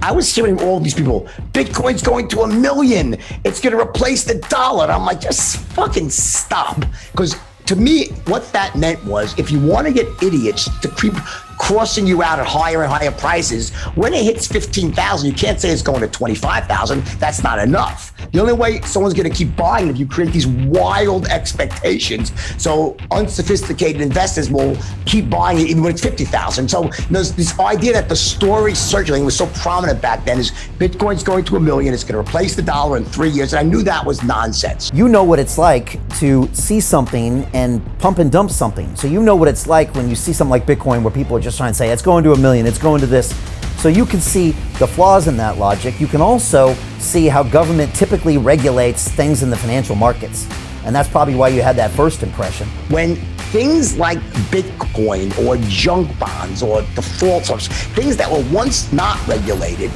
I was hearing all these people, Bitcoin's going to 1 million. It's going to replace the dollar. And I'm like, just fucking stop. Because to me, what that meant was if you want to get idiots to keep crossing you out at higher and higher prices, when it hits 15,000, you can't say it's going to 25,000. That's not enough. The only way someone's going to keep buying if you create these wild expectations. So unsophisticated investors will keep buying it even when it's 50,000. So there's this idea that the story circulating was so prominent back then is Bitcoin's going to 1 million. It's going to replace the dollar in 3 years. And I knew that was nonsense. You know what it's like to see something and pump and dump something. So you know what it's like when you see something like Bitcoin where people are just trying to say it's going to 1 million, it's going to this. So you can see the flaws in that logic. You can also see how government typically regulates things in the financial markets. And that's probably why you had that first impression. When things like Bitcoin or junk bonds or default swaps, things that were once not regulated,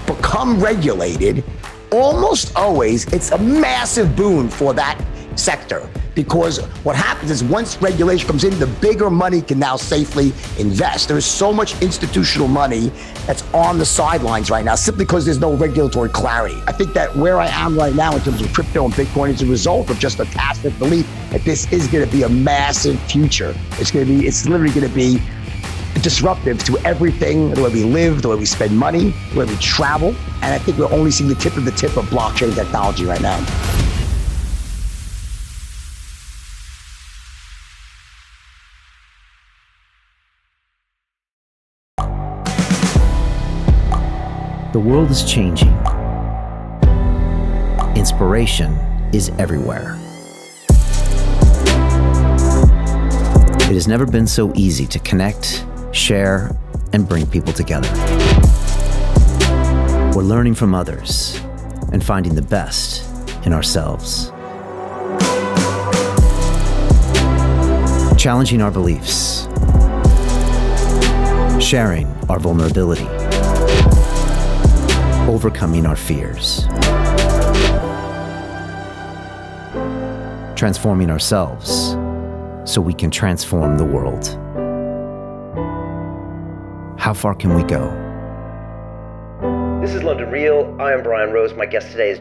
become regulated, almost always it's a massive boon for that sector. Because what happens is once regulation comes in, the bigger money can now safely invest. There is so much institutional money that's on the sidelines right now simply because there's no regulatory clarity. I think that where I am right now in terms of crypto and Bitcoin is a result of just a tacit belief that this is going to be a massive future. It's literally going to be disruptive to everything, the way we live, the way we spend money, the way we travel. And I think we're only seeing the tip of blockchain technology right now. The world is changing. Inspiration is everywhere. It has never been so easy to connect, share, and bring people together. We're learning from others and finding the best in ourselves. Challenging our beliefs. Sharing our vulnerability. Overcoming our fears. Transforming ourselves so we can transform the world. How far can we go? This is London Real. I am Brian Rose. My guest today is...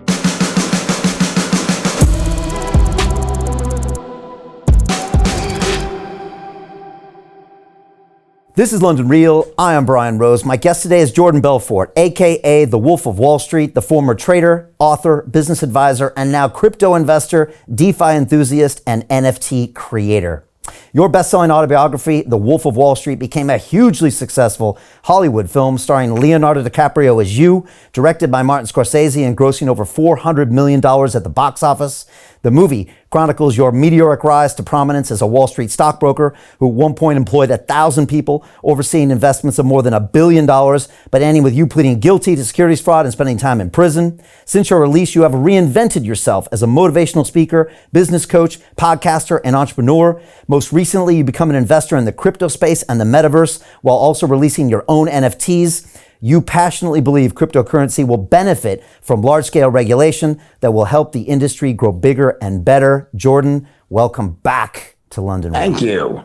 This is London Real. I am Brian Rose. My guest today is Jordan Belfort, aka the Wolf of Wall Street, the former trader, author, business advisor, and now crypto investor, DeFi enthusiast, and NFT creator. Your best-selling autobiography, The Wolf of Wall Street, became a hugely successful Hollywood film starring Leonardo DiCaprio as you, directed by Martin Scorsese and grossing over $400 million at the box office. The movie chronicles your meteoric rise to prominence as a Wall Street stockbroker who at one point employed 1,000 people, overseeing investments of more than $1 billion, but ending with you pleading guilty to securities fraud and spending time in prison. Since your release, you have reinvented yourself as a motivational speaker, business coach, podcaster, and entrepreneur. Most recently, you become an investor in the crypto space and the metaverse while also releasing your own NFTs. You passionately believe cryptocurrency will benefit from large-scale regulation that will help the industry grow bigger and better. Jordan, welcome back to London. Thank you.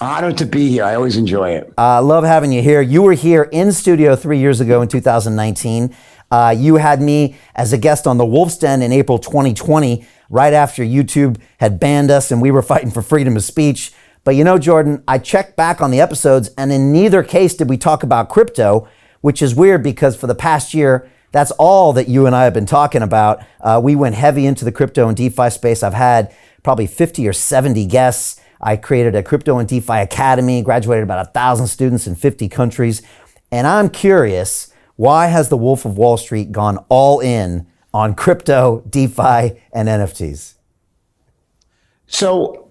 Honored to be here. I always enjoy it. I love having you here. You were here in studio 3 years ago in 2019. You had me as a guest on the Wolf's Den in April 2020, right after YouTube had banned us and we were fighting for freedom of speech. But you know, Jordan, I checked back on the episodes and in neither case did we talk about crypto, which is weird because for the past year, that's all that you and I have been talking about. We went heavy into the crypto and DeFi space. I've had probably 50 or 70 guests. I created a crypto and DeFi academy, graduated about 1,000 students in 50 countries. And I'm curious, why has the Wolf of Wall Street gone all in on crypto, DeFi, and NFTs? So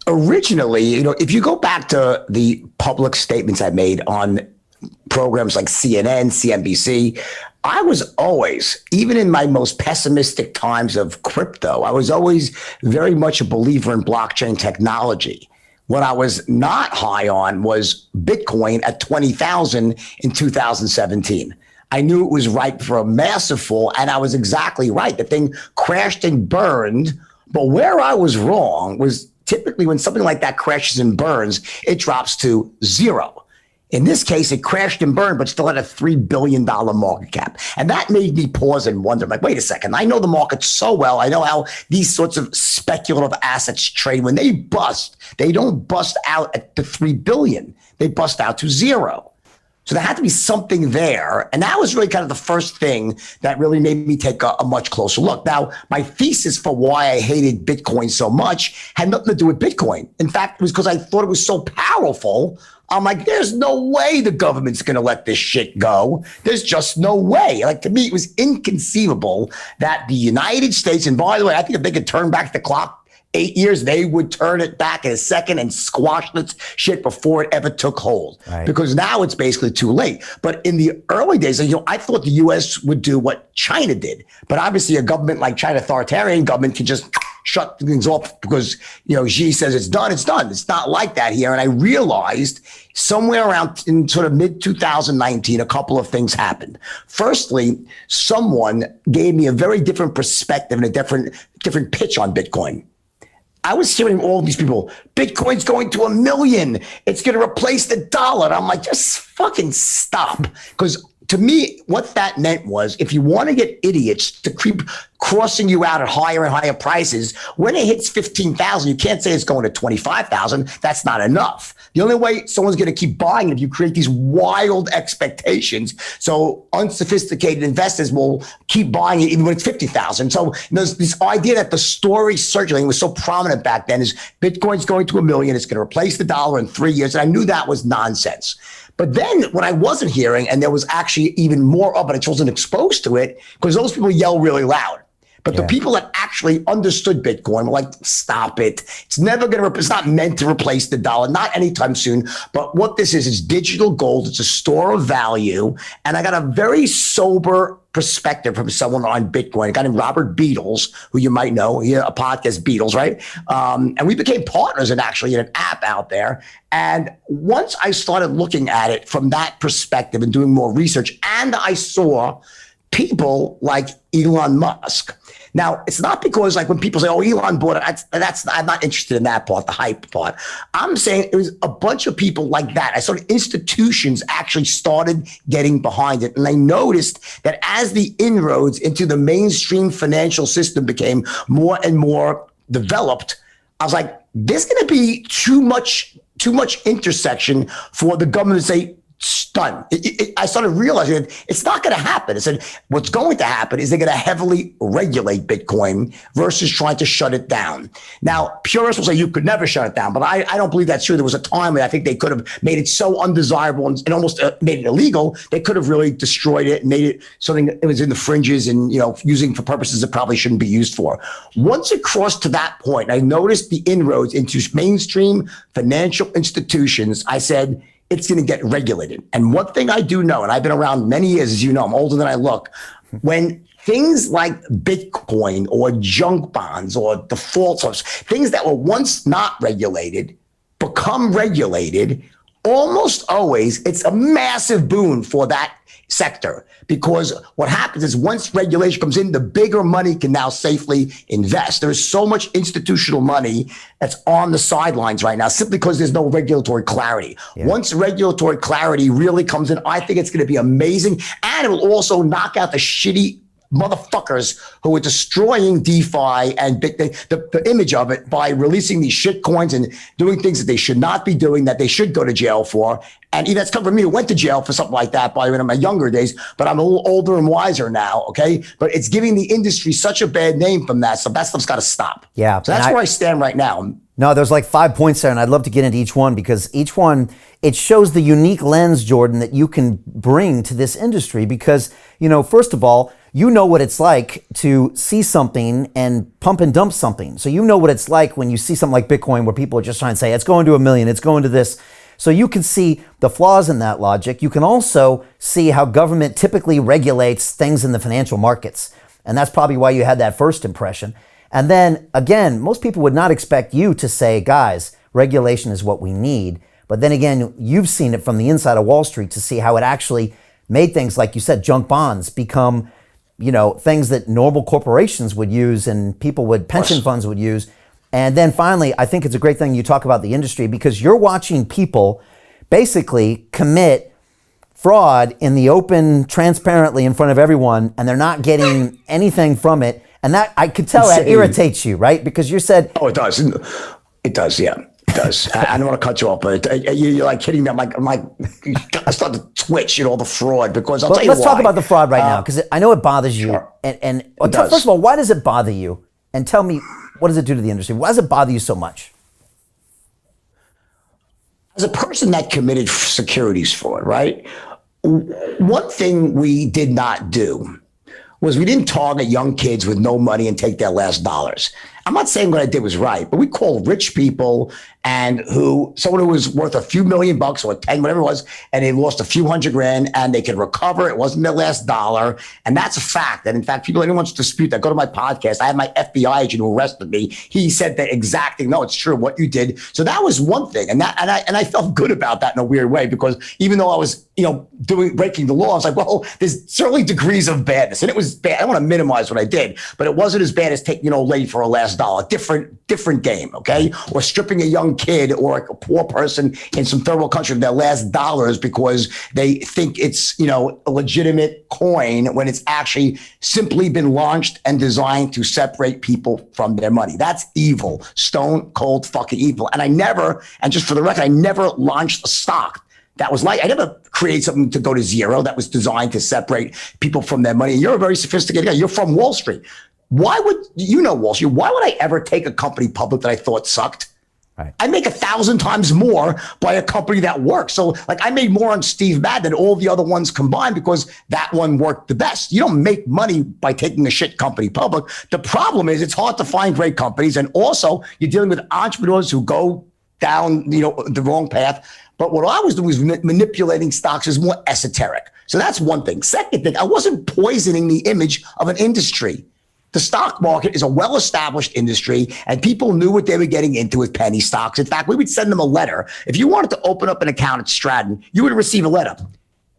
originally, if you go back to the public statements I made on programs like CNN, CNBC, I was always, even in my most pessimistic times of crypto, I was always very much a believer in blockchain technology. What I was not high on was Bitcoin at 20,000 in 2017. I knew it was ripe for a massive fall, and I was exactly right. The thing crashed and burned, but where I was wrong was typically when something like that crashes and burns, it drops to zero. In this case, it crashed and burned, but still had a $3 billion market cap. And that made me pause and wonder, like, wait a second, I know the market so well. I know how these sorts of speculative assets trade. When they bust, they don't bust out at the 3 billion. They bust out to zero. So there had to be something there. And that was really kind of the first thing that really made me take a much closer look. Now, my thesis for why I hated Bitcoin so much had nothing to do with Bitcoin. In fact, it was because I thought it was so powerful. I'm like, there's no way the government's going to let this shit go. There's just no way. Like, to me, it was inconceivable that the United States, and by the way, I think if they could turn back the clock 8 years, they would turn it back in a second and squash this shit before it ever took hold. Right. Because now it's basically too late. But in the early days, I thought the U.S. would do what China did. But obviously a government like China, authoritarian government, can just shut things off because, Xi says it's done, it's done. It's not like that here. And I realized somewhere around in sort of mid-2019, a couple of things happened. Firstly, someone gave me a very different perspective and a different pitch on Bitcoin. I was hearing all these people, Bitcoin's going to $1 million. It's going to replace the dollar. And I'm like, just fucking stop. Because to me, what that meant was, if you want to get idiots to keep crossing you out at higher and higher prices, when it hits 15,000, you can't say it's going to 25,000. That's not enough. The only way someone's going to keep buying it if you create these wild expectations. So unsophisticated investors will keep buying it even when it's 50,000. So there's this idea that the story circulating was so prominent back then is Bitcoin's going to $1 million. It's going to replace the dollar in 3 years. And I knew that was nonsense. But then what I wasn't hearing, and there was actually even more of it, I just wasn't exposed to it, because those people yell really loud. But the people that actually understood Bitcoin were like, stop it. It's never going to, it's not meant to replace the dollar, not anytime soon. But what this is digital gold. It's a store of value. And I got a very sober perspective from someone on Bitcoin, a guy named Robert Beatles, who you might know, he had a podcast, Beatles, right? And we became partners in an app out there. And once I started looking at it from that perspective and doing more research, and I saw people like Elon Musk. Now, it's not because like when people say, oh, Elon bought it, I'm not interested in that part, the hype part. I'm saying it was a bunch of people like that. I saw institutions actually started getting behind it. And I noticed that as the inroads into the mainstream financial system became more and more developed, I was like, there's going to be too much intersection for the government to say, stunned. I started realizing that it's not going to happen. I said, what's going to happen is they're going to heavily regulate Bitcoin versus trying to shut it down. Now, purists will say you could never shut it down, but I don't believe that's true. There was a time when I think they could have made it so undesirable and almost made it illegal. They could have really destroyed it and made it something that was in the fringes and, using for purposes it probably shouldn't be used for. Once it crossed to that point, I noticed the inroads into mainstream financial institutions. I said, it's going to get regulated. And one thing I do know, and I've been around many years, as you know, I'm older than I look, when things like Bitcoin or junk bonds or default swaps, things that were once not regulated, become regulated, almost always it's a massive boon for that sector. Because what happens is once regulation comes in, the bigger money can now safely invest. There's so much institutional money that's on the sidelines right now simply because there's no regulatory clarity. Yeah. Once regulatory clarity really comes in, I think it's going to be amazing. And it will also knock out the shitty motherfuckers who are destroying DeFi and the image of it by releasing these shit coins and doing things that they should not be doing, that they should go to jail for. And that's come from me who went to jail for something like that in my younger days, but I'm a little older and wiser now, okay? But it's giving the industry such a bad name from that, so that stuff's got to stop. Yeah. So that's where I stand right now. No, there's like 5 points there, and I'd love to get into each one because each one, it shows the unique lens, Jordan, that you can bring to this industry because, first of all, you know what it's like to see something and pump and dump something. So you know what it's like when you see something like Bitcoin where people are just trying to say, it's going to $1 million, it's going to this. So you can see the flaws in that logic. You can also see how government typically regulates things in the financial markets. And that's probably why you had that first impression. And then again, most people would not expect you to say, guys, regulation is what we need. But then again, you've seen it from the inside of Wall Street to see how it actually made things, like you said, junk bonds become things that normal corporations would use and pension funds would use. And then finally, I think it's a great thing you talk about the industry because you're watching people basically commit fraud in the open, transparently in front of everyone, and they're not getting anything from it. And that, I could tell, that irritates you, right? Because you said... Oh, it does. It does, yeah. It does. I don't want to cut you off, but you're like hitting me. I'm like, I start to twitch, the fraud, because I'll tell you why. Let's talk about the fraud right now, because I know it bothers you. Sure. And first of all, why does it bother you? And tell me, what does it do to the industry? Why does it bother you so much? As a person that committed securities fraud, right? One thing we did not do was we didn't target young kids with no money and take their last dollars. I'm not saying what I did was right, but we called rich people and someone who was worth a few $1,000,000 or 10, whatever it was, and they lost a few $100,000 and they could recover. It wasn't their last dollar. And that's a fact. And in fact, anyone wants to dispute that, go to my podcast. I have my FBI agent who arrested me. He said that exact thing. No, it's true what you did. So that was one thing. And I felt good about that in a weird way, because even though I was, breaking the law, I was like, well, there's certainly degrees of badness. And it was bad. I don't want to minimize what I did, but it wasn't as bad as taking, late for a last dollar. Different game, okay? Or stripping a young kid or a poor person in some third world country of their last dollars because they think it's, a legitimate coin when it's actually simply been launched and designed to separate people from their money. That's evil, stone cold fucking evil. And just for the record, I never launched a stock that was I never created something to go to zero that was designed to separate people from their money. And you're a very sophisticated guy. You're from Wall Street. Why would Wall Street? Why would I ever take a company public that I thought sucked? Right. I make 1,000 times more by a company that works. So I made more on Steve Madden than all the other ones combined because that one worked the best. You don't make money by taking a shit company public. The problem is it's hard to find great companies. And also you're dealing with entrepreneurs who go down, the wrong path. But what I was doing was manipulating stocks is more esoteric. So that's one thing. Second thing, I wasn't poisoning the image of an industry. The stock market is a well-established industry, and people knew what they were getting into with penny stocks. In fact, we would send them a letter. If you wanted to open up an account at Stratton, you would receive a letter.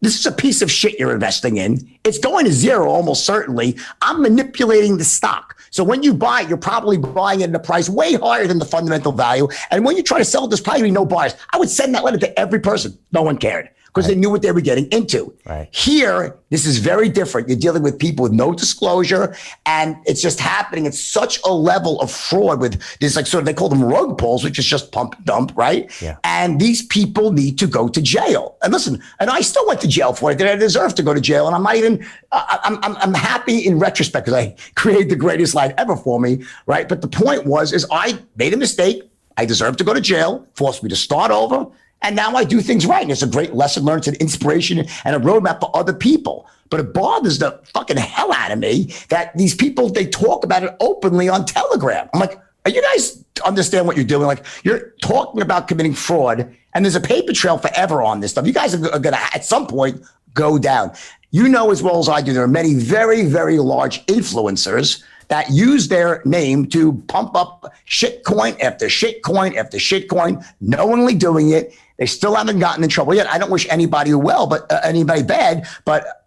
This is a piece of shit you're investing in. It's going to zero almost certainly. I'm manipulating the stock. So when you buy it, you're probably buying it at a price way higher than the fundamental value. And when you try to sell it, there's probably no buyers. I would send that letter to every person. No one cared, because they knew what they were getting into. Right. Here, this is very different. You're dealing with people with no disclosure, and it's just happening at such a level of fraud with this, they call them rug pulls, which is just pump and dump, right? Yeah. And these people need to go to jail. And listen, and I still went to jail for it. Did I deserve to go to jail? And I'm not even, I'm happy in retrospect because I created the greatest life ever for me, right? But the point is I made a mistake. I deserved to go to jail, forced me to start over. And now I do things right. And it's a great lesson learned. It's an inspiration and a roadmap for other people. But it bothers the fucking hell out of me that these people, they talk about it openly on Telegram. I'm like, are you guys understand what you're doing? Like, you're talking about committing fraud, and there's a paper trail forever on this stuff. You guys are going to, at some point, go down. You know as well as I do, there are many very, very large influencers that use their name to pump up shitcoin after shitcoin after shitcoin, knowingly doing it. They still haven't gotten in trouble yet. I don't wish anybody well, but anybody bad. But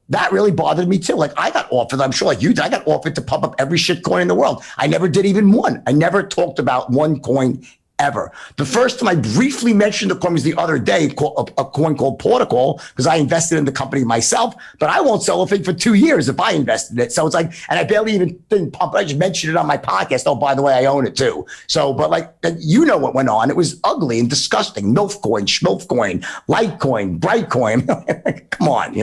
that really bothered me too. Like, I got offered, I'm sure like you did, I got offered to pump up every shitcoin in the world. I never did even one. I never talked about one coin ever. The first time I briefly mentioned the coin was the other day, a coin called Protocol, because I invested in the company myself, but I won't sell a thing for 2 years if I invested in it. So it's like, and I barely even didn't pump it. I just mentioned it on my podcast. Oh, by the way, I own it too. So, but what went on. It was ugly and disgusting. MILF coin, Schmilf coin, Litecoin, Brightcoin. Come on,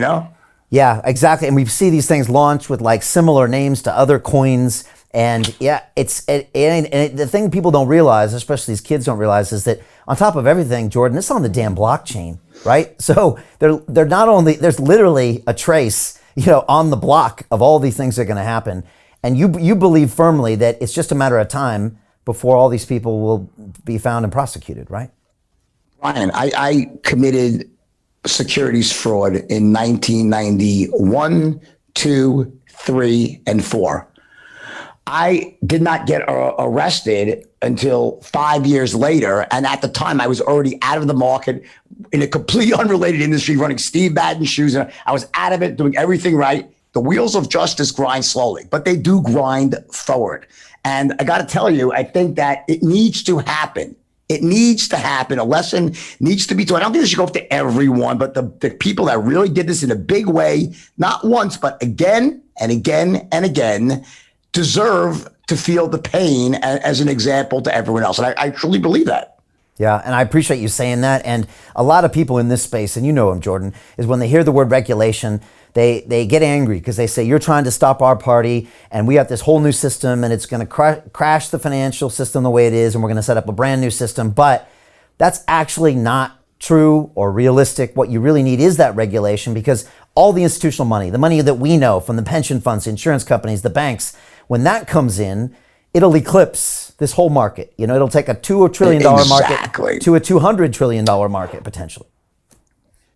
Yeah, exactly. And we see these things launch with similar names to other coins. And yeah, the thing people don't realize, especially these kids don't realize, is that on top of everything, Jordan, it's on the damn blockchain, right? So they're not only, there's literally a trace, on the block of all these things that are going to happen. And you believe firmly that it's just a matter of time before all these people will be found and prosecuted, right? Ryan, I committed securities fraud in 1991, 2, 3, and 4. I did not get arrested until 5 years later. And at the time, I was already out of the market in a completely unrelated industry, running Steve Madden shoes. And I was out of it, doing everything right. The wheels of justice grind slowly, but they do grind forward. And I got to tell you, I think that it needs to happen. It needs to happen. A lesson needs to be taught. I don't think this should go up to everyone, but the people that really did this in a big way, not once, but again and again and again, deserve to feel the pain as an example to everyone else. And I truly believe that. Yeah, and I appreciate you saying that. And a lot of people in this space, and you know him, Jordan, is when they hear the word regulation, they get angry because they say, you're trying to stop our party and we have this whole new system and it's going to crash the financial system the way it is and we're going to set up a brand new system. But that's actually not true or realistic. What you really need is that regulation, because all the institutional money, the money that we know from the pension funds, the insurance companies, the banks, when that comes in, it'll eclipse this whole market. You know, it'll take a $2 trillion market to a $200 trillion market potentially.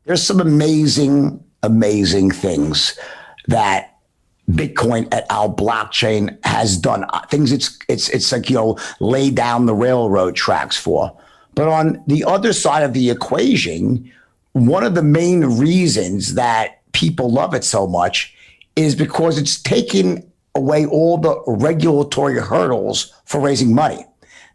There's some amazing things that Bitcoin et al. Blockchain has done. Things it's like, lay down the railroad tracks for. But on the other side of the equation, one of the main reasons that people love it so much is because it's taking away all the regulatory hurdles for raising money.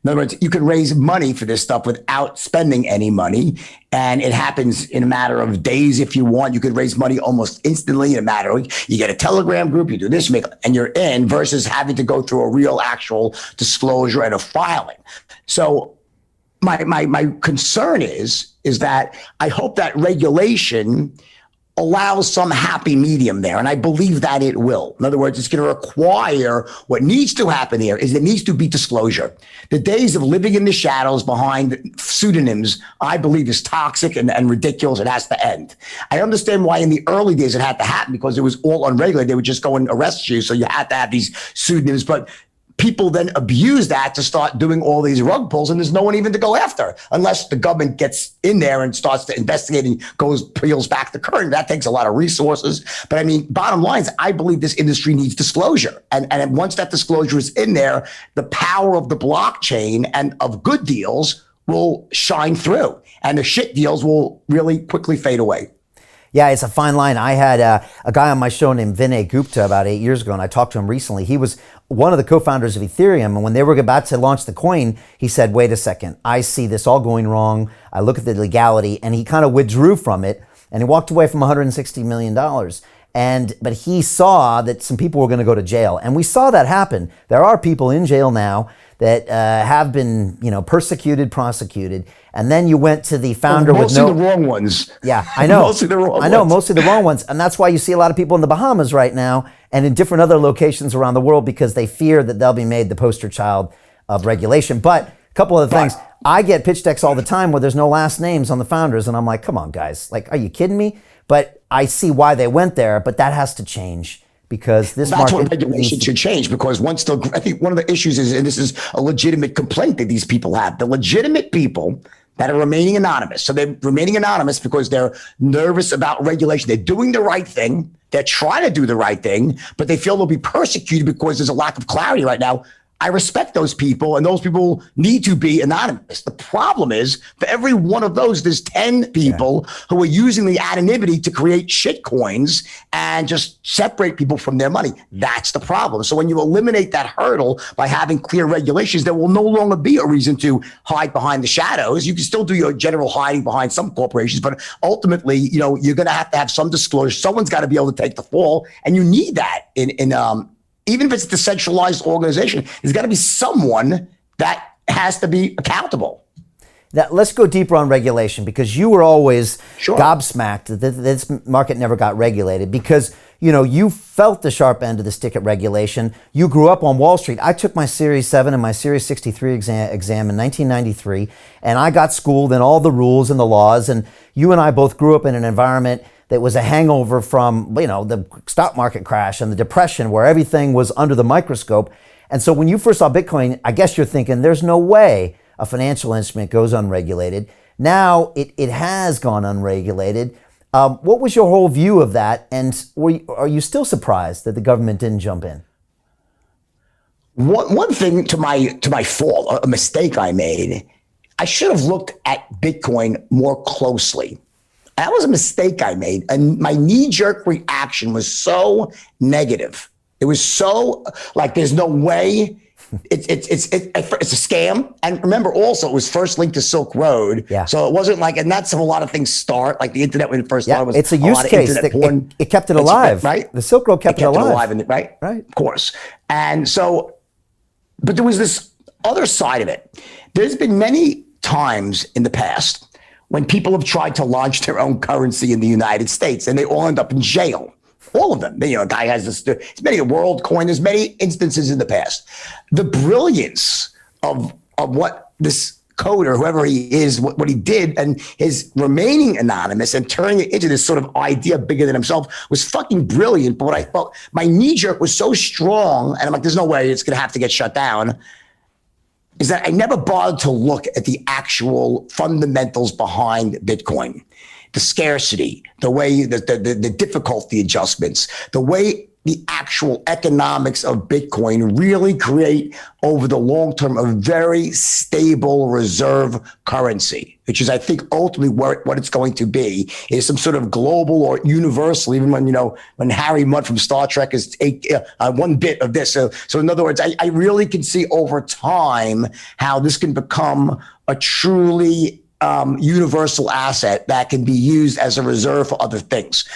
In other words, you can raise money for this stuff without spending any money. And it happens in a matter of days if you want. You could raise money almost instantly in a matter of, you get a Telegram group, you do this, and you're in, versus having to go through a real actual disclosure and a filing. So my concern is that I hope that regulation allows some happy medium there. And I believe that it will. In other words, it's going to require, what needs to happen here is there needs to be disclosure. The days of living in the shadows behind pseudonyms, I believe, is toxic and ridiculous. It has to end. I understand why in the early days it had to happen, because it was all unregulated. They would just go and arrest you. So you had to have these pseudonyms. But people then abuse that to start doing all these rug pulls, and there's no one even to go after unless the government gets in there and starts to investigate and peels back the curtain. That takes a lot of resources. But I mean, bottom line is, I believe this industry needs disclosure. And once that disclosure is in there, the power of the blockchain and of good deals will shine through, and the shit deals will really quickly fade away. Yeah, it's a fine line. I had a guy on my show named Vinay Gupta about 8 years ago, and I talked to him recently. He was one of the co-founders of Ethereum, and when they were about to launch the coin, he said, wait a second, I see this all going wrong. I look at the legality, and he kind of withdrew from it, and he walked away from $160 million. But he saw that some people were going to go to jail, and we saw that happen. There are people in jail now that have been, persecuted, prosecuted, and then you went to the founder with no... Mostly the wrong ones. Yeah, I know. Mostly the wrong ones. I know, mostly the wrong ones. And that's why you see a lot of people in the Bahamas right now and in different other locations around the world, because they fear that they'll be made the poster child of regulation. But a couple of things. I get pitch decks all the time where there's no last names on the founders, and I'm like, come on, guys. Like, are you kidding me? But I see why they went there, but that has to change. Because that's what regulation should change. Because I think one of the issues is, and this is a legitimate complaint that these people have, the legitimate people that are remaining anonymous. So they're remaining anonymous because they're nervous about regulation. They're doing the right thing. They're trying to do the right thing, but they feel they'll be persecuted because there's a lack of clarity right now. I respect those people, and those people need to be anonymous. The problem is, for every one of those, there's 10 people who are using the anonymity to create shit coins and just separate people from their money. That's the problem. So when you eliminate that hurdle by having clear regulations, there will no longer be a reason to hide behind the shadows. You can still do your general hiding behind some corporations, but ultimately, you're going to have some disclosure. Someone's got to be able to take the fall, and you need that even if it's a decentralized organization, there's got to be someone that has to be accountable. Now, let's go deeper on regulation, because you were always gobsmacked that this market never got regulated, because you felt the sharp end of the stick at regulation. You grew up on Wall Street. I took my Series 7 and my Series 63 exam in 1993, and I got schooled in all the rules and the laws, and you and I both grew up in an environment that was a hangover from, the stock market crash and the depression, where everything was under the microscope. And so when you first saw Bitcoin, I guess you're thinking, there's no way a financial instrument goes unregulated. Now it has gone unregulated. What was your whole view of that? And are you still surprised that the government didn't jump in? One thing to my fault, a mistake I made, I should have looked at Bitcoin more closely. That was a mistake I made. And my knee-jerk reaction was so negative. It was so like, there's no way it's a scam. And remember, also, it was first linked to Silk Road. Yeah. So it wasn't like, and that's how a lot of things start. Like the internet when it first started was it's a use case. It kept it alive, right? The Silk Road kept it alive, right? Right. Of course. And so, but there was this other side of it. There's been many times in the past when people have tried to launch their own currency in the United States, and they all end up in jail. All of them. A guy has this, it's many a WorldCoin, there's many instances in the past. The brilliance of what this coder, whoever he is, what he did, and his remaining anonymous and turning it into this sort of idea bigger than himself was fucking brilliant. But what I felt, my knee jerk was so strong, and I'm like, there's no way it's going to have to get shut down, is that I never bothered to look at the actual fundamentals behind Bitcoin. The scarcity, the way the difficulty adjustments, the way the actual economics of Bitcoin really create over the long term a very stable reserve currency, which is, I think, ultimately what it's going to be, is some sort of global or universal, even when Harry Mudd from Star Trek is one bit of this. So in other words, I really can see over time how this can become a truly universal asset that can be used as a reserve for other things.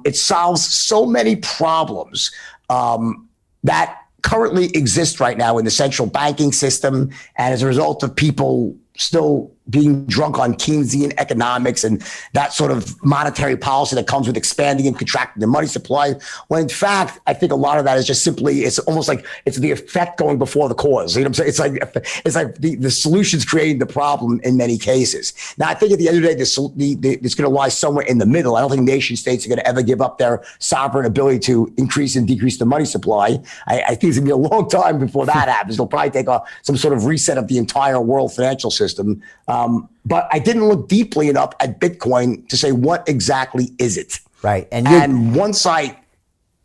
It solves so many problems that currently exist right now in the central banking system, and as a result of people still being drunk on Keynesian economics and that sort of monetary policy that comes with expanding and contracting the money supply. When in fact, I think a lot of that is just simply, it's almost like it's the effect going before the cause. You know what I'm saying? It's like the solution's creating the problem in many cases. Now, I think at the end of the day, it's going to lie somewhere in the middle. I don't think nation states are going to ever give up their sovereign ability to increase and decrease the money supply. I think it's going to be a long time before that happens. It'll probably take some sort of reset of the entire world financial system. But I didn't look deeply enough at Bitcoin to say what exactly is it. Right. And once I'll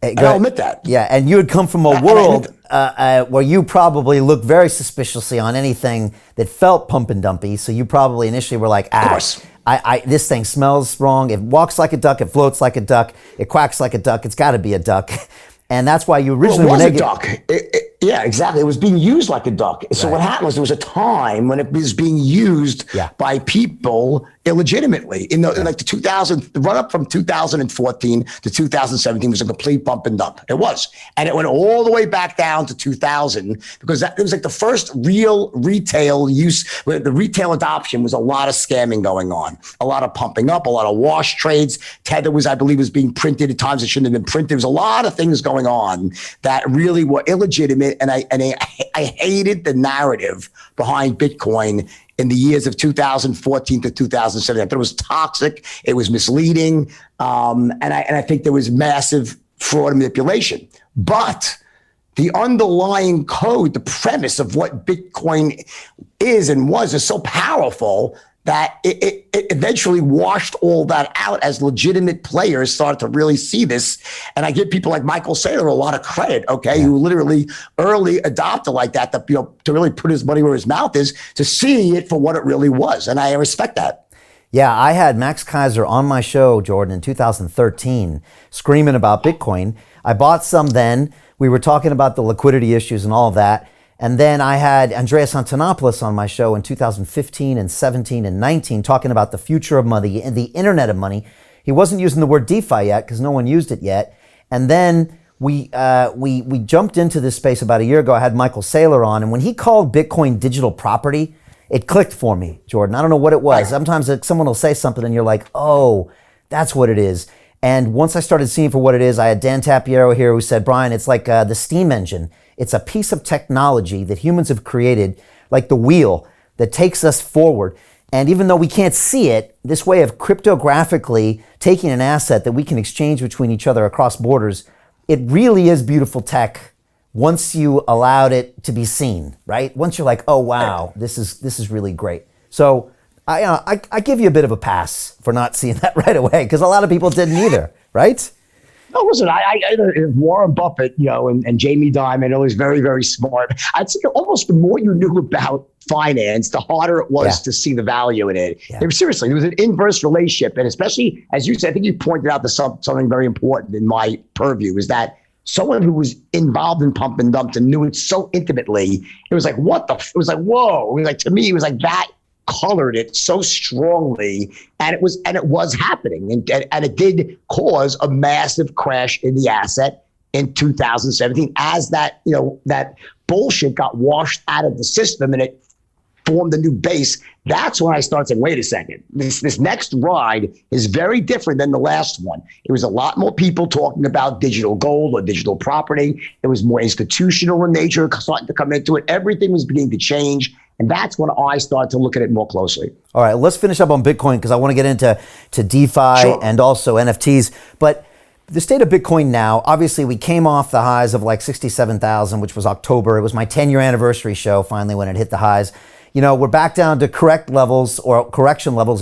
admit that. Yeah, and you had come from a world where you probably looked very suspiciously on anything that felt pump and dumpy. So you probably initially were like, this thing smells wrong. It walks like a duck. It floats like a duck. It quacks like a duck. It's got to be a duck. And that's why you originally were negative. It was a duck. Yeah, exactly. It was being used like a duck. So what happened was there was a time when it was being used by people illegitimately. In the like the run up from 2014 to 2017 was a complete bump and dump. It was, and it went all the way back down to 2000 because it was like the first real retail use. Where the retail adoption was a lot of scamming going on, a lot of pumping up, a lot of wash trades. Tether was, I believe, was being printed at times it shouldn't have been printed. There was a lot of things going on that really were illegitimate. And I hated the narrative behind Bitcoin in the years of 2014 to 2017. I thought it was toxic. It was misleading. And I think there was massive fraud and manipulation. But the underlying code, the premise of what Bitcoin is and was is so powerful that it eventually washed all that out as legitimate players started to really see this. And I give people like Michael Saylor a lot of credit, who literally early adopted like that, to really put his money where his mouth is, to see it for what it really was. And I respect that. Yeah, I had Max Kaiser on my show, Jordan, in 2013, screaming about Bitcoin. I bought some then. We were talking about the liquidity issues and all of that. And then I had Andreas Antonopoulos on my show in 2015 and 17 and 19 talking about the future of money and the internet of money. He wasn't using the word DeFi yet because no one used it yet. And then we jumped into this space about a year ago. I had Michael Saylor on, and when he called Bitcoin digital property, it clicked for me, Jordan. I don't know what it was. Sometimes someone will say something and you're like, oh, that's what it is. And once I started seeing for what it is, I had Dan Tapiero here who said, Brian, it's like the steam engine. It's a piece of technology that humans have created, like the wheel that takes us forward. And even though we can't see it, this way of cryptographically taking an asset that we can exchange between each other across borders, it really is beautiful tech once you allowed it to be seen, right? Once you're like, oh, wow, this is really great. So I give you a bit of a pass for not seeing that right away because a lot of people didn't either, right? No, listen, Warren Buffett, and Jamie Dimon, always very, very smart. I'd say almost the more you knew about finance, the harder it was to see the value in it. Yeah. Seriously, there was an inverse relationship. And especially, as you said, I think you pointed out something very important in my purview, is that someone who was involved in pump and dumps and knew it so intimately, it was like, it was like, whoa. It was like, to me, it was like that colored it so strongly, and it was happening, and it did cause a massive crash in the asset in 2017 as that bullshit got washed out of the system and it formed a new base. That's when I started saying, wait a second, this next ride is very different than the last one. It was a lot more people talking about digital gold or digital property. It was more institutional in nature starting to come into it. Everything was beginning to change. And that's when I started to look at it more closely. All right, let's finish up on Bitcoin because I want to get into DeFi and also NFTs. But the state of Bitcoin now, obviously we came off the highs of like 67,000, which was October. It was my 10-year anniversary show finally when it hit the highs. We're back down to correction levels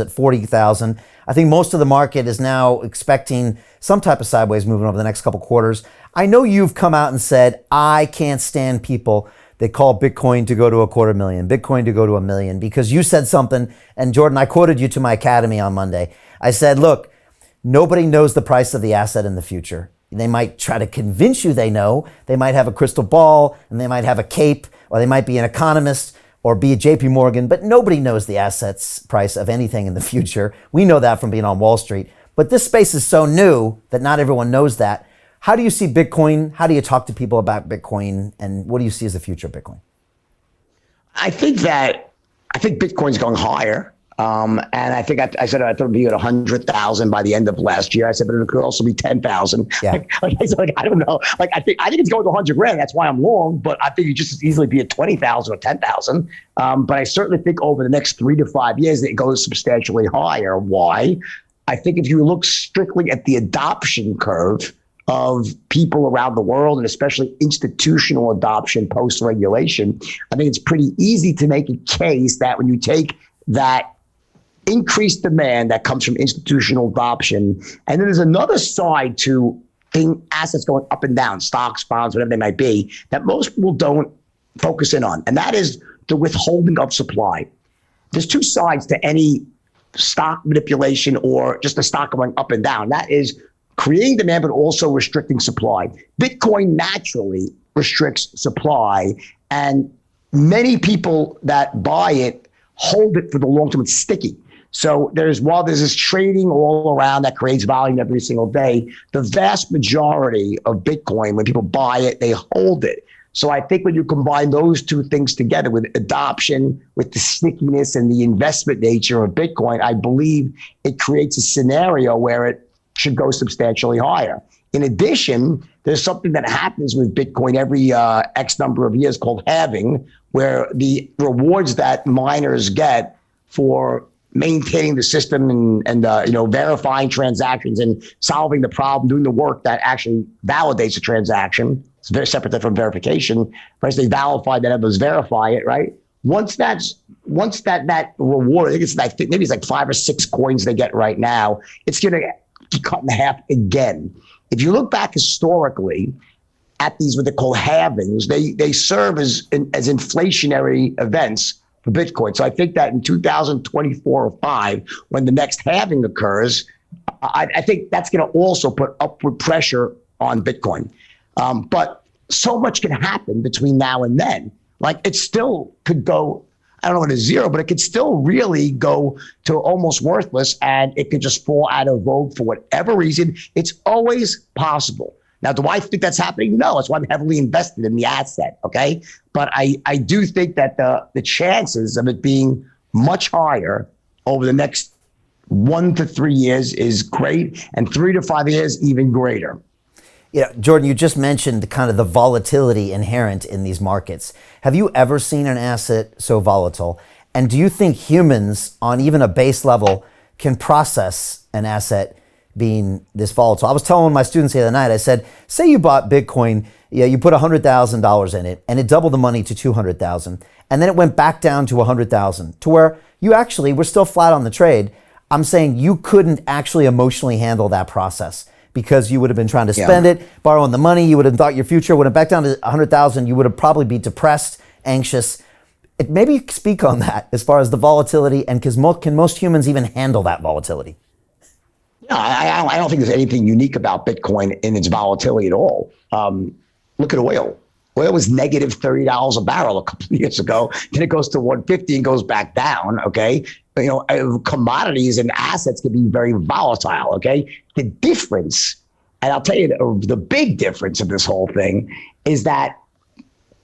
at 40,000. I think most of the market is now expecting some type of sideways movement over the next couple quarters. I know you've come out and said, I can't stand people that call Bitcoin to go to $250,000, Bitcoin to go to $1 million, because you said something, and Jordan, I quoted you to my academy on Monday. I said, look, nobody knows the price of the asset in the future. They might try to convince you they know. They might have a crystal ball, and they might have a cape, or they might be an economist, or be at JP Morgan, but nobody knows the asset's price of anything in the future. We know that from being on Wall Street. But this space is so new that not everyone knows that. How do you see Bitcoin? How do you talk to people about Bitcoin? And what do you see as the future of Bitcoin? I think Bitcoin's going higher. And I think I said I thought it'd be at 100,000 by the end of last year. I said, but it could also be 10,000. Yeah. I don't know. I think it's going to 100 grand. That's why I'm long. But I think it just as easily be at 20,000 or 10,000. But I certainly think over the next 3 to 5 years it goes substantially higher. Why? I think if you look strictly at the adoption curve of people around the world, and especially institutional adoption post-regulation, I think it's pretty easy to make a case that when you take that increased demand that comes from institutional adoption, and then there's another side to assets going up and down, stocks, bonds, whatever they might be, that most people don't focus in on, and that is the withholding of supply. There's two sides to any stock manipulation or just a stock going up and down. That is creating demand, but also restricting supply. Bitcoin naturally restricts supply, and many people that buy it hold it for the long term. It's sticky. So while there's this trading all around that creates volume every single day, the vast majority of Bitcoin, when people buy it, they hold it. So I think when you combine those two things together with adoption, with the stickiness and the investment nature of Bitcoin, I believe it creates a scenario where it should go substantially higher. In addition, there's something that happens with Bitcoin every X number of years called halving, where the rewards that miners get for maintaining the system and verifying transactions and solving the problem, doing the work that actually validates a transaction. It's very separate from verification. First, they validate that others verify it, right? Once that reward, I think maybe it's like 5 or 6 coins they get right now, it's going to be cut in half again. If you look back historically at these what they call halvings, they serve as inflationary events for Bitcoin. So I think that in 2024 or 5, when the next halving occurs, I think that's going to also put upward pressure on Bitcoin. But so much can happen between now and then. Like it still could go, I don't know, to zero, but it could still really go to almost worthless, and it could just fall out of vogue for whatever reason. It's always possible. Now, do I think that's happening? No, that's why I'm heavily invested in the asset, okay? But I do think that the chances of it being much higher over the next 1 to 3 years is great, and 3 to 5 years even greater. Jordan, you just mentioned kind of the volatility inherent in these markets. Have you ever seen an asset so volatile? And do you think humans on even a base level can process an asset being this volatile? I was telling my students the other night, I said, say you bought Bitcoin, you put $100,000 in it and it doubled the money to 200,000. And then it went back down to 100,000 to where you actually were still flat on the trade. I'm saying you couldn't actually emotionally handle that process, because you would have been trying to spend it, borrowing the money. You would have thought your future would have back down to 100,000. You would have probably be depressed, anxious. Maybe speak on that as far as the volatility, and can most humans even handle that volatility? Yeah, I don't think there's anything unique about Bitcoin in its volatility at all. Look at oil. Oil was negative $30 a barrel a couple of years ago. Then it goes to 150 and goes back down. Okay, commodities and assets can be very volatile. Okay, the difference, and I'll tell you the big difference of this whole thing is that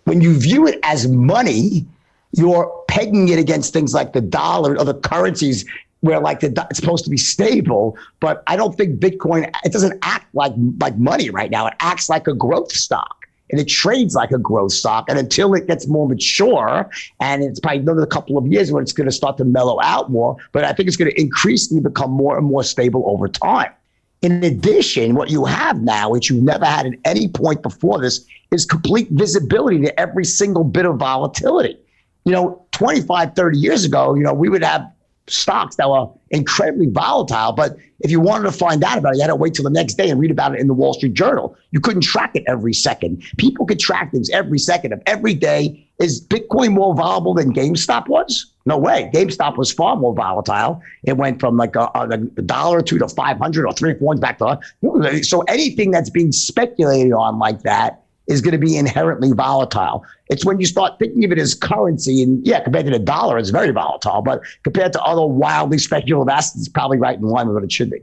when you view it as money, you're pegging it against things like the dollar or the currencies where it's supposed to be stable. But I don't think Bitcoin, it doesn't act like money right now. It acts like a growth stock. And it trades like a growth stock. And until it gets more mature, and it's probably another couple of years when it's going to start to mellow out more, but I think it's going to increasingly become more and more stable over time. In addition, what you have now, which you never had at any point before this, is complete visibility to every single bit of volatility. 25, 30 years ago, we would have stocks that were incredibly volatile, but if you wanted to find out about it, you had to wait till the next day and read about it in the Wall Street Journal. You couldn't track it every second. People could track things every second of every day. Is Bitcoin more volatile than GameStop was? No way. GameStop was far more volatile. It went from like a dollar or two to 500 or 3 or 4 back to. So anything that's being speculated on like that is going to be inherently volatile. It's when you start thinking of it as currency, and compared to the dollar, it's very volatile, but compared to other wildly speculative assets, it's probably right in line with what it should be.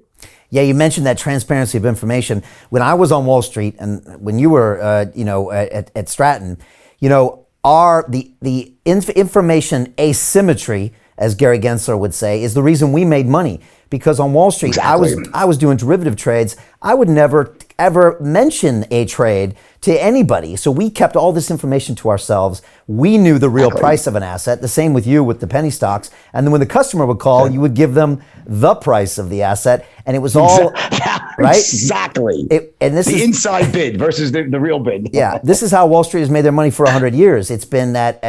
Yeah, you mentioned that transparency of information. When I was on Wall Street and when you were, at Stratton, the information asymmetry, as Gary Gensler would say, is the reason we made money. Because on Wall Street, exactly. I was doing derivative trades. I would never ever mention a trade to anybody. So we kept all this information to ourselves. We knew the real price of an asset. The same with you with the penny stocks. And then when the customer would call, you would give them the price of the asset. And it was all right. Exactly. And this the is inside bid versus the real bid. Yeah, this is how Wall Street has made their money for 100 years. It's been that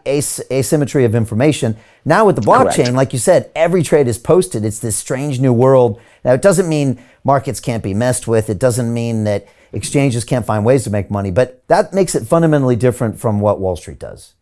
asymmetry of information. Now with the blockchain, like you said, every trade is posted. It's this strange new world. Now, it doesn't mean markets can't be messed with. It doesn't mean that exchanges can't find ways to make money. But that makes it fundamentally different from what Wall Street does.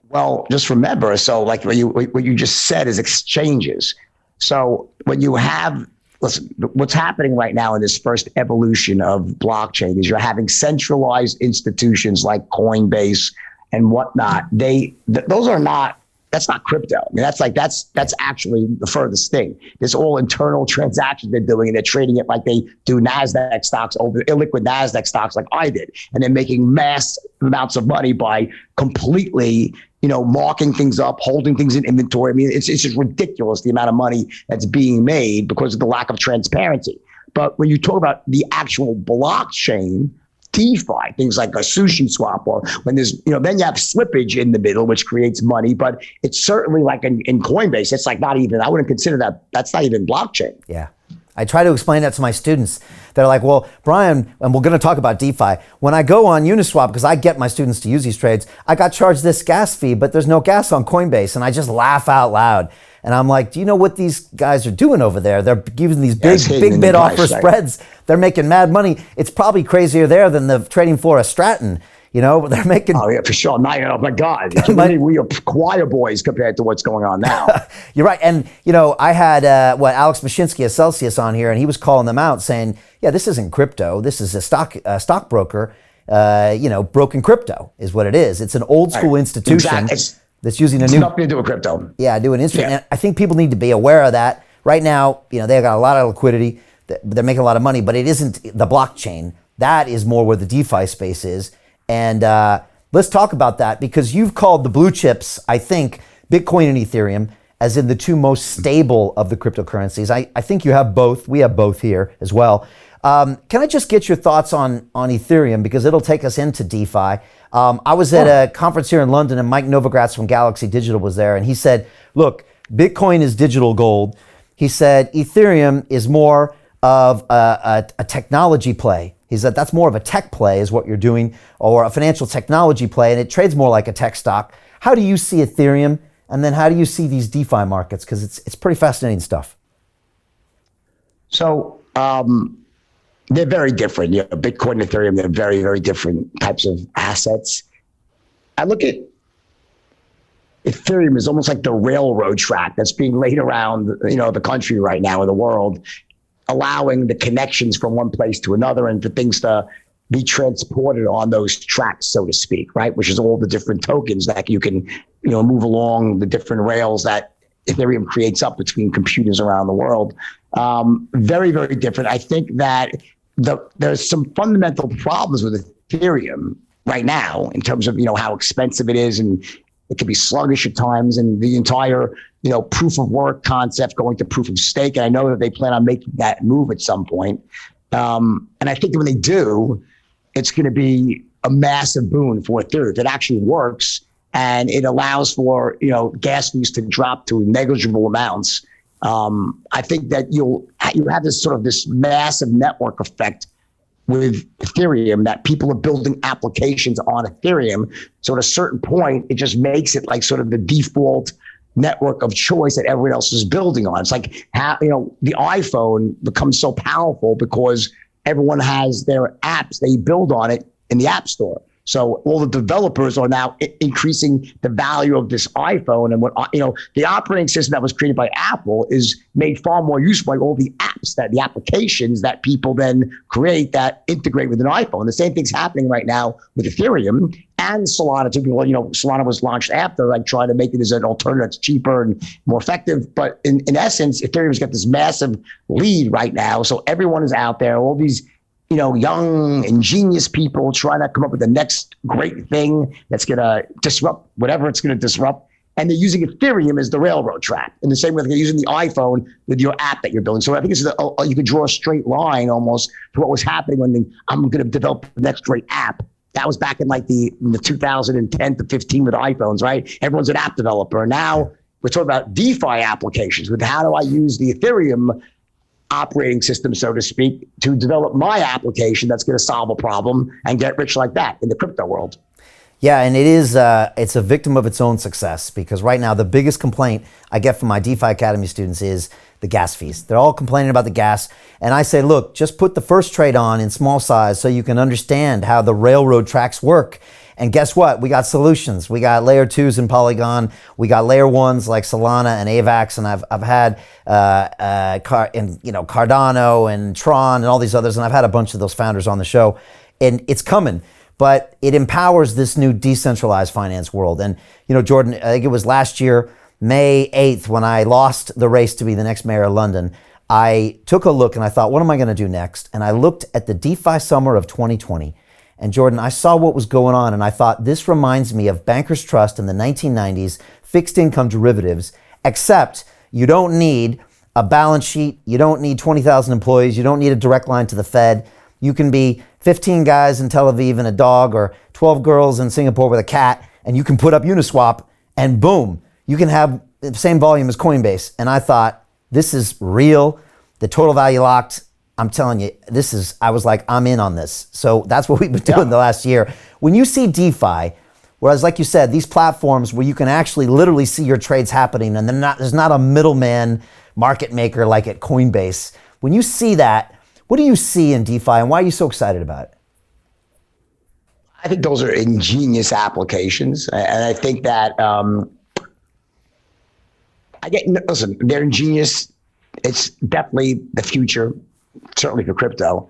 Well, just remember, so like what you just said is exchanges. So when you have, listen, what's happening right now in this first evolution of blockchain is you're having centralized institutions like Coinbase and whatnot. Those are not, that's not crypto. I mean, that's actually the furthest thing. It's all internal transactions they're doing, and they're trading it like they do NASDAQ stocks over illiquid NASDAQ stocks like I did. And they're making mass amounts of money by completely, marking things up, holding things in inventory. I mean, it's just ridiculous the amount of money that's being made because of the lack of transparency. But when you talk about the actual blockchain, DeFi, things like a sushi swap, or when there's, then you have slippage in the middle, which creates money. But it's certainly like in Coinbase, it's like not even, I wouldn't consider that's not even blockchain. Yeah. I try to explain that to my students. They're like, well, Brian, and we're going to talk about DeFi. When I go on Uniswap, because I get my students to use these trades, I got charged this gas fee, but there's no gas on Coinbase. And I just laugh out loud. And I'm like, do you know what these guys are doing over there? They're giving these big bid offer spreads. They're making mad money. It's probably crazier there than the trading floor of Stratton. They're making. Oh yeah, for sure. Oh my God, we are choir boys compared to what's going on now. You're right. And I had Alex Mashinsky of Celsius on here, and he was calling them out, saying, "Yeah, this isn't crypto. This is a stockbroker. Broken crypto is what it is. It's an old school institution." Exactly. That's using nothing to do with crypto. Yeah, do an instrument. And I think people need to be aware of that. Right now, they've got a lot of liquidity. They're making a lot of money, but it isn't the blockchain. That is more where the DeFi space is. And let's talk about that, because you've called the blue chips, I think, Bitcoin and Ethereum, as in the two most stable of the cryptocurrencies. I think you have both. We have both here as well. Can I just get your thoughts on Ethereum, because it'll take us into DeFi. I was at a conference here in London, and Mike Novogratz from Galaxy Digital was there, and he said, look, Bitcoin is digital gold. He said Ethereum is more of a technology play. He said that's more of a tech play is what you're doing, or a financial technology play, and it trades more like a tech stock. How do you see Ethereum, and then how do you see these DeFi markets? Because it's pretty fascinating stuff. So they're very different. Bitcoin and Ethereum, they're very, very different types of assets. I look at Ethereum as almost like the railroad track that's being laid around, the country right now, in the world. allowing the connections from one place to another and for things to be transported on those tracks, so to speak, right? Which is all the different tokens that you can, move along the different rails that Ethereum creates up between computers around the world. Very, very different. I think that there's some fundamental problems with Ethereum right now in terms of, how expensive it is, and it can be sluggish at times, and the entire, proof of work concept going to proof of stake. And I know that they plan on making that move at some point. And I think that when they do, it's going to be a massive boon for Ethereum. It actually works, and it allows for, gas fees to drop to negligible amounts. I think that you have this massive network effect with Ethereum, that people are building applications on Ethereum. So at a certain point, it just makes it like sort of the default network of choice that everyone else is building on. It's like how, the iPhone becomes so powerful because everyone has their apps they build on it in the App Store. So all the developers are now increasing the value of this iPhone. And what, the operating system that was created by Apple is made far more useful by all the apps, the applications that people then create that integrate with an iPhone. The same thing's happening right now with Ethereum and Solana too. Solana was launched after, trying to make it as an alternative that's cheaper and more effective. But in essence, Ethereum's got this massive lead right now. So everyone is out there, all these young, ingenious people trying to come up with the next great thing that's going to disrupt whatever it's going to disrupt. And they're using Ethereum as the railroad track in the same way they're using the iPhone with your app that you're building. So I think you could draw a straight line almost to what was happening when I'm going to develop the next great app. That was back in the 2010 to 15 with iPhones, right? Everyone's an app developer. Now we're talking about DeFi applications with how do I use the Ethereum operating system, so to speak, to develop my application that's going to solve a problem and get rich like that in the crypto world. Yeah, and it's a victim of its own success, because right now the biggest complaint I get from my DeFi Academy students is the gas fees. They're all complaining about the gas. And I say, look, just put the first trade on in small size so you can understand how the railroad tracks work. And guess what? We got solutions. We got layer 2s in Polygon. We got layer 1s like Solana and AVAX. And I've had Cardano and Tron and all these others. And I've had a bunch of those founders on the show. And it's coming. But it empowers this new decentralized finance world. And, Jordan, I think it was last year, May 8th, when I lost the race to be the next mayor of London, I took a look and I thought, what am I going to do next? And I looked at the DeFi summer of 2020. And Jordan, I saw what was going on, and I thought, this reminds me of Bankers Trust in the 1990s, fixed income derivatives, except you don't need a balance sheet, you don't need 20,000 employees, you don't need a direct line to the Fed. You can be 15 guys in Tel Aviv and a dog, or 12 girls in Singapore with a cat, and you can put up Uniswap, and boom, you can have the same volume as Coinbase. And I thought, this is real. The total value locked. I'm telling you, I was like, I'm in on this. So that's what we've been doing the last year. When you see DeFi, whereas like you said, these platforms where you can actually literally see your trades happening and there's not a middleman market maker like at Coinbase. When you see that, what do you see in DeFi and why are you so excited about it? I think those are ingenious applications. And I think that, they're ingenious. It's definitely the future. Certainly for crypto.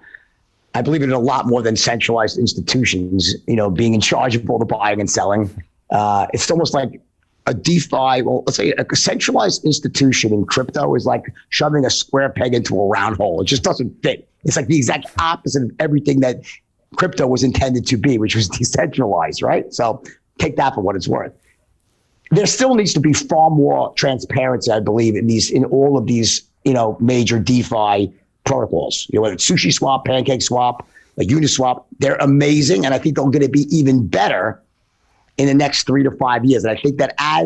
I believe in a lot more than centralized institutions, being in charge of all the buying and selling. It's almost like a DeFi, let's say a centralized institution in crypto is like shoving a square peg into a round hole. It just doesn't fit. It's like the exact opposite of everything that crypto was intended to be, which was decentralized, right? So take that for what it's worth. There still needs to be far more transparency, I believe, in all of these, major DeFi protocols, whether it's Sushi Swap, Pancake Swap, like Uniswap, they're amazing. And I think they're going to be even better in the next 3 to 5 years. And I think that I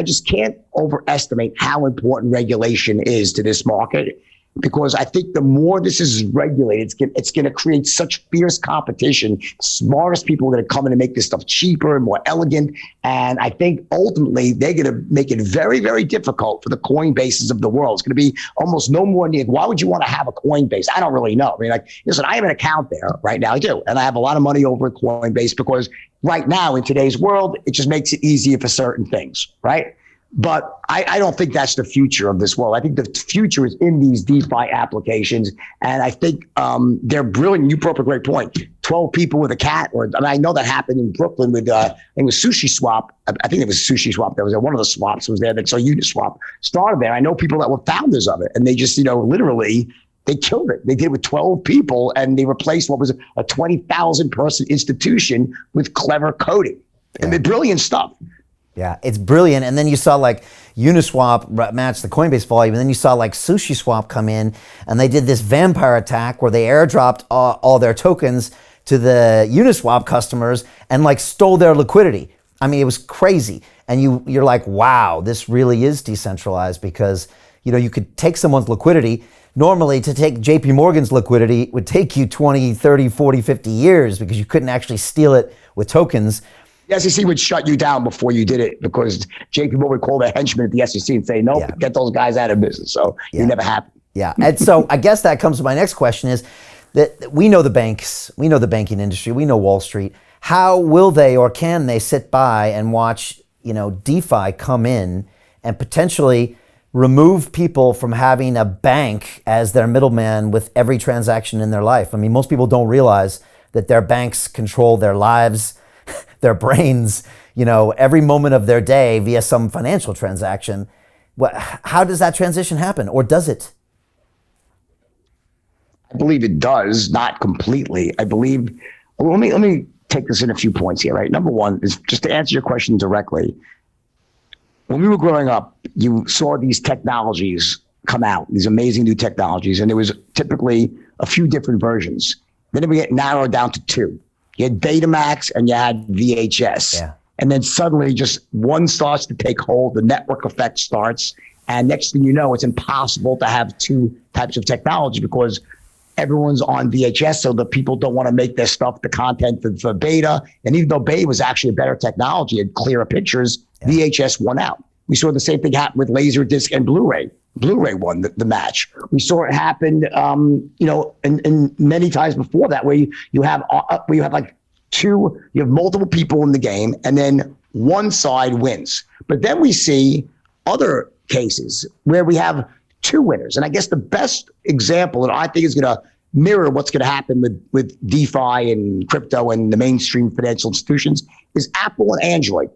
just can't overestimate how important regulation is to this market, because I think the more this is regulated, it's going to create such fierce competition. Smartest people are going to come in and make this stuff cheaper and more elegant. And I think ultimately they're going to make it very, very difficult for the Coinbases of the world. It's going to be almost no more need. Why would you want to have a Coinbase? I don't really know. I mean, listen, I have an account there right now. I do. And I have a lot of money over at Coinbase because right now in today's world, it just makes it easier for certain things, right? But I don't think that's the future of this world. I think the future is in these DeFi applications. And I think they're brilliant. You brought up a great point. 12 people with a cat, and I know that happened in Brooklyn with, I think it was Sushi Swap. I think it was Sushi Swap. That was one of the swaps was there. So Uniswap started there. I know people that were founders of it, and they just, literally, they killed it. They did it with 12 people, and they replaced what was a 20,000 person institution with clever coding. And they're brilliant stuff. Yeah, it's brilliant. And then you saw like Uniswap match the Coinbase volume. And then you saw like Sushi Swap come in, and they did this vampire attack where they airdropped all their tokens to the Uniswap customers and like stole their liquidity. I mean, it was crazy. And you're like, wow, this really is decentralized, because you could take someone's liquidity. Normally, to take JP Morgan's liquidity would take you 20, 30, 40, 50 years because you couldn't actually steal it with tokens. The SEC would shut you down before you did it, because JP Morgan would call their henchmen at the SEC and say, nope, get those guys out of business. So it never happened. Yeah. And so I guess that comes to my next question is that we know the banks, we know the banking industry, we know Wall Street. How will they, or can they, sit by and watch, DeFi come in and potentially remove people from having a bank as their middleman with every transaction in their life? I mean, most people don't realize that their banks control their lives, their brains, every moment of their day via some financial transaction. How does that transition happen, or does it? I believe it does, not completely. I believe, let me take this in a few points here, right? Number one is, just to answer your question directly, when we were growing up, you saw these technologies come out, these amazing new technologies, and there was typically a few different versions. Then we get narrowed down to two. You had Betamax and you had VHS. Yeah. And then suddenly just one starts to take hold, the network effect starts. And next thing you know, it's impossible to have two types of technology because everyone's on VHS. So the people don't want to make their stuff, the content for beta. And even though beta was actually a better technology and clearer pictures, VHS won out. We saw the same thing happen with Laserdisc and Blu-ray. Blu-ray won the match. We saw it happen, and many times before that, where you have like you have multiple people in the game, and then one side wins. But then we see other cases where we have two winners. And I guess the best example that I think is going to mirror what's going to happen with DeFi and crypto and the mainstream financial institutions is Apple and Android.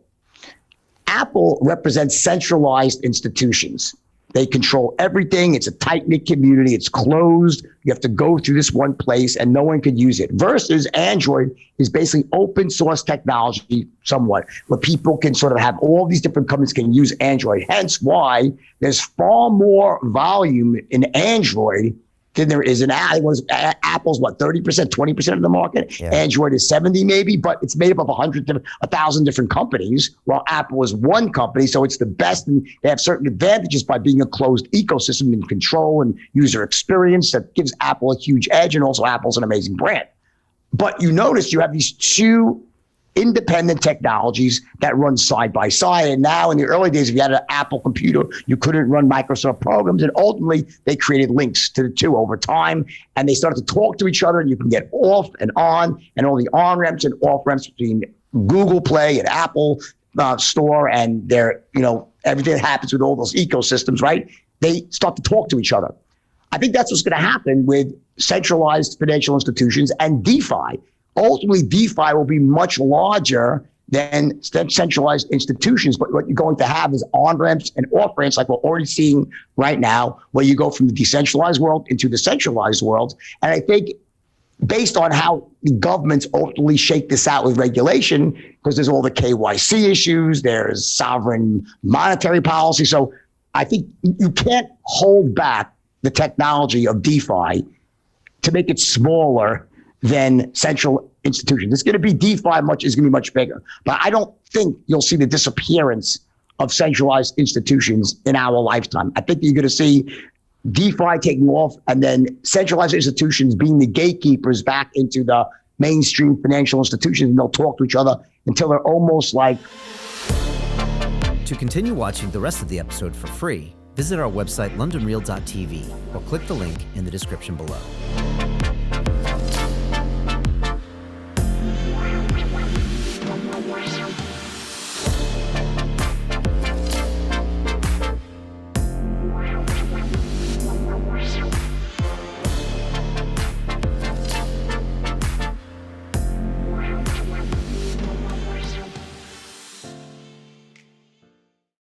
Apple represents centralized institutions. They control everything. It's a tight-knit community. It's closed. You have to go through this one place and no one could use it. Versus Android is basically open source technology somewhat, where people can sort of have all these different companies can use Android. Hence why there's far more volume in Android than there is in Apple's 30%, 20% of the market. Yeah. Android is 70 maybe, but it's made up of 1,000 different companies, while Apple is one company. So it's the best, and they have certain advantages by being a closed ecosystem and control and user experience that gives Apple a huge edge. And also Apple's an amazing brand. But you notice you have these two independent technologies that run side by side. And now in the early days, if you had an Apple computer, you couldn't run Microsoft programs. And ultimately, they created links to the two over time. And they started to talk to each other, and you can get off and on, and all the on-ramps and off-ramps between Google Play and Apple Store and their, everything that happens with all those ecosystems, right? They start to talk to each other. I think that's what's going to happen with centralized financial institutions and DeFi. Ultimately, DeFi will be much larger than centralized institutions. But what you're going to have is on-ramps and off-ramps, like we're already seeing right now, where you go from the decentralized world into the centralized world. And I think based on how the governments ultimately shake this out with regulation, because there's all the KYC issues, there's sovereign monetary policy. So I think you can't hold back the technology of DeFi to make it smaller than central institutions. It's going to be DeFi is going to be much bigger, but I don't think you'll see the disappearance of centralized institutions in our lifetime. I think you're going to see DeFi taking off, and then centralized institutions being the gatekeepers back into the mainstream financial institutions, and they'll talk to each other until they're almost like. To continue watching the rest of the episode for free, visit our website londonreal.tv or click the link in the description below.